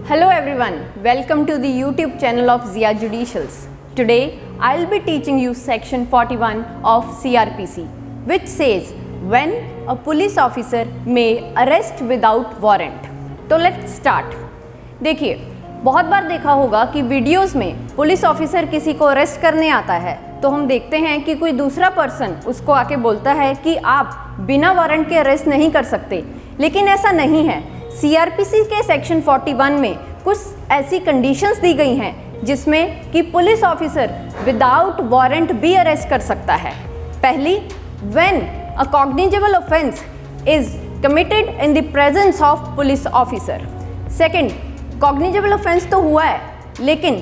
Hello everyone, welcome to the YouTube channel of Zia Judicials. Today I'll be teaching you section 41 of CRPC, which says when a police officer may arrest without warrant. तो let's start. देखिए, बहुत बार देखा होगा कि videos में police officer किसी को arrest करने आता है तो हम देखते हैं कि कोई दूसरा पर्सन उसको आके बोलता है कि आप बिना वारंट के अरेस्ट नहीं कर सकते, लेकिन ऐसा नहीं है। सीआरपीसी के सेक्शन 41 में कुछ ऐसी कंडीशंस दी गई हैं जिसमें कि पुलिस ऑफिसर विदाउट वारंट भी अरेस्ट कर सकता है। पहली, when a cognizable offence is committed in the presence of police officer. Second, cognizable offence तो हुआ है लेकिन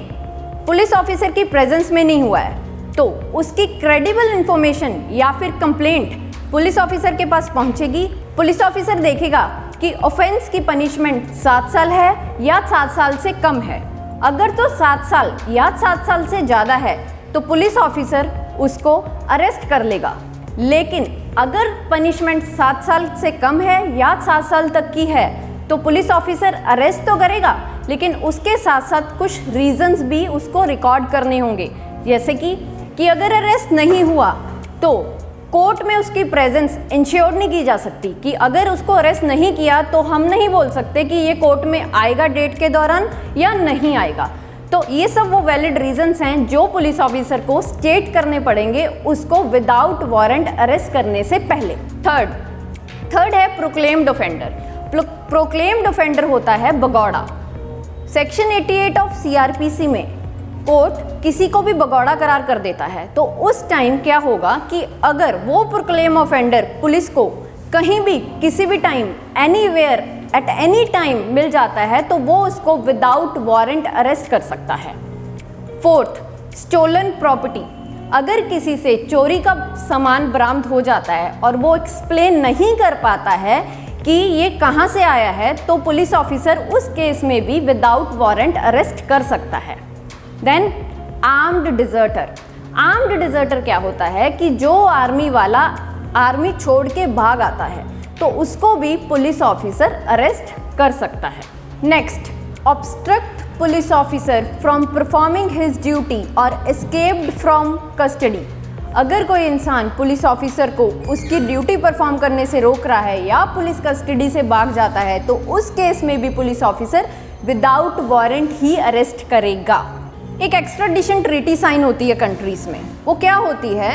पुलिस ऑफिसर की प्रेजेंस में नहीं हुआ है, तो उसकी क्रेडिबल इंफॉर्मेशन या फिर कंप्लेंट पुलिस ऑफिसर के पास पहुंचेगी। पुलिस ऑफिसर देखेगा कि ऑफेंस की पनिशमेंट 7 साल है या 7 साल से कम है। अगर तो 7 साल या 7 साल से ज़्यादा है तो पुलिस ऑफिसर उसको अरेस्ट कर लेगा, लेकिन अगर पनिशमेंट 7 साल से कम है या 7 साल तक की है तो पुलिस ऑफिसर अरेस्ट तो करेगा, लेकिन उसके साथ साथ कुछ रीजंस भी उसको रिकॉर्ड करने होंगे। जैसे कि अगर अरेस्ट नहीं हुआ तो कोर्ट में उसकी प्रेजेंस इंश्योर नहीं की जा सकती, कि अगर उसको अरेस्ट नहीं किया तो हम नहीं बोल सकते कि ये कोर्ट में आएगा डेट के दौरान या नहीं आएगा। तो ये सब वो वैलिड रीजंस हैं जो पुलिस ऑफिसर को स्टेट करने पड़ेंगे उसको विदाउट वारंट अरेस्ट करने से पहले। थर्ड है प्रोक्लेम्ड ऑफेंडर। प्रोक्लेम्ड ऑफेंडर होता है भगौड़ा। सेक्शन 88 ऑफ सीआरपीसी में कोर्ट किसी को भी भगौड़ा करार कर देता है, तो उस टाइम क्या होगा कि अगर वो प्रोक्लेम ऑफेंडर पुलिस को कहीं भी किसी भी time anywhere at any time मिल जाता है तो वो उसको विदाउट वारंट अरेस्ट कर सकता है। Fourth, stolen property. अगर किसी से चोरी का सामान बरामद हो जाता है और वो एक्सप्लेन नहीं कर पाता है कि ये कहाँ से आया है, तो पुलिस ऑफिसर उस केस में भी विदाउट वारंट अरेस्ट कर सकता है। Then armed deserter. Armed deserter क्या होता है कि जो आर्मी वाला आर्मी छोड़ के भाग आता है तो उसको भी पुलिस ऑफिसर अरेस्ट कर सकता है। Next, obstruct police officer from performing his duty और एस्केप्ड फ्रॉम कस्टडी। अगर कोई इंसान पुलिस ऑफिसर को उसकी ड्यूटी परफॉर्म करने से रोक रहा है या पुलिस कस्टडी से भाग जाता है तो उस केस में भी पुलिस ऑफिसर विदाउट वारंट ही अरेस्ट करेगा। एक एक्स्ट्राडिशन ट्रीटी साइन होती है कंट्रीज़ में। वो क्या होती है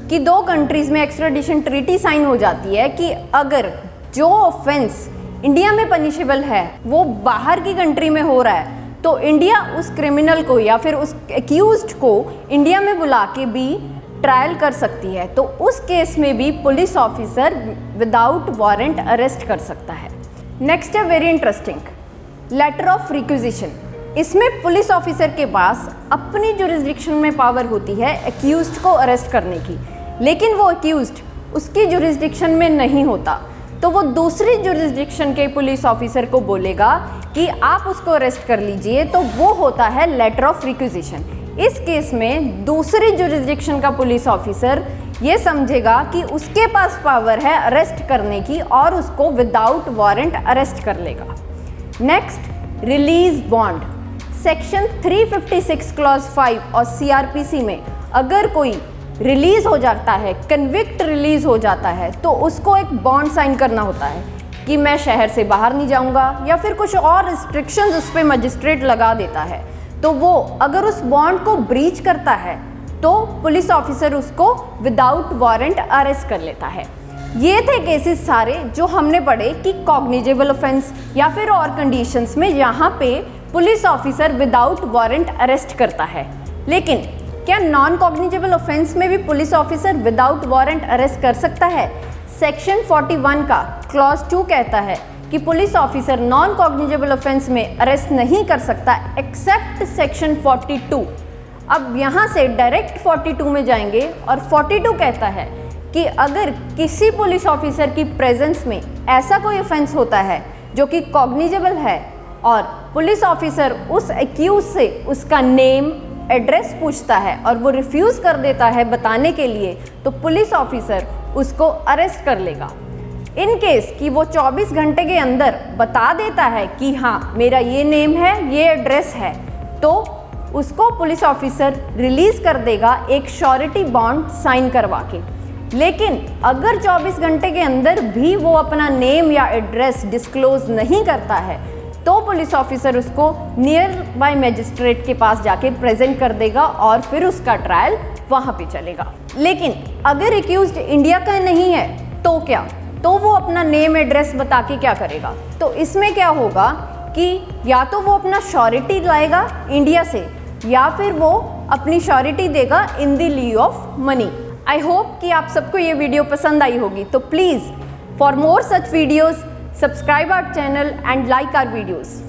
कि दो कंट्रीज़ में एक्स्ट्राडिशन ट्रीटी साइन हो जाती है कि अगर जो ऑफेंस इंडिया में पनिशेबल है वो बाहर की कंट्री में हो रहा है तो इंडिया उस क्रिमिनल को या फिर उस एक्यूज्ड को इंडिया में बुला के भी ट्रायल कर सकती है, तो उस केस में भी police officer without warrant arrest कर सकता है। नेक्स्ट है very interesting, letter of requisition. इसमें पुलिस ऑफिसर के पास अपनी जुरिस्डिक्शन में पावर होती है एक्यूज्ड को अरेस्ट करने की, लेकिन वो एक्यूज्ड उसकी जुरिस्डिक्शन में नहीं होता, तो वो दूसरी जुरिस्डिक्शन के पुलिस ऑफिसर को बोलेगा कि आप उसको अरेस्ट कर लीजिए, तो वो होता है लेटर ऑफ रिक्विजिशन। इस केस में दूसरी जुरिस्डिक्शन का पुलिस ऑफिसर ये समझेगा कि उसके पास पावर है अरेस्ट करने की और उसको विदाउट वारंट अरेस्ट कर लेगा। Next, release bond. Section 356 clause 5 और सीआरपीसी में अगर कोई रिलीज हो जाता है, कन्विक्ट रिलीज हो जाता है, तो उसको एक बॉन्ड साइन करना होता है कि मैं शहर से बाहर नहीं जाऊंगा या फिर कुछ और रिस्ट्रिक्शंस उस पर मजिस्ट्रेट लगा देता है, तो वो अगर उस बॉन्ड को ब्रीच करता है तो पुलिस ऑफिसर उसको विदाउट वारंट अरेस्ट कर लेता है। ये थे केसेस सारे जो हमने पढ़े कि कॉग्निजेबल ऑफेंस या फिर और कंडीशंस में यहाँ पे police officer without warrant arrest करता है। लेकिन क्या नॉन कॉग्निजेबल ऑफेंस में भी police officer without warrant arrest कर सकता है? सेक्शन 41 का क्लॉज 2 कहता है कि police officer non cognizable offence में अरेस्ट नहीं कर सकता एक्सेप्ट सेक्शन 42। अब यहाँ से डायरेक्ट 42 में जाएंगे और 42 कहता है कि अगर किसी पुलिस ऑफिसर की प्रेजेंस में ऐसा कोई ऑफेंस होता है जो कि कॉग्निजेबल है और पुलिस ऑफिसर उस एक्यूज से उसका नेम एड्रेस पूछता है और वो रिफ्यूज़ कर देता है बताने के लिए, तो पुलिस ऑफिसर उसको अरेस्ट कर लेगा। इन केस कि वो 24 घंटे के अंदर बता देता है कि हाँ मेरा ये नेम है, ये एड्रेस है, तो उसको पुलिस ऑफिसर रिलीज कर देगा एक श्योरिटी बॉन्ड साइन करवा के। लेकिन अगर 24 घंटे के अंदर भी वो अपना नेम या एड्रेस डिस्क्लोज नहीं करता है तो पुलिस ऑफिसर उसको नियर बाय मैजिस्ट्रेट के पास जाके प्रेजेंट कर देगा और फिर उसका ट्रायल वहाँ पे चलेगा। लेकिन अगर एक्यूज्ड इंडिया का नहीं है तो क्या, तो वो अपना नेम एड्रेस बता के क्या करेगा? तो इसमें क्या होगा कि या तो वो अपना श्योरिटी लाएगा इंडिया से या फिर वो अपनी श्योरिटी देगा in the lieu of money. I hope कि आप सबको ये वीडियो पसंद आई होगी, तो please for more such videos subscribe our channel and like our videos.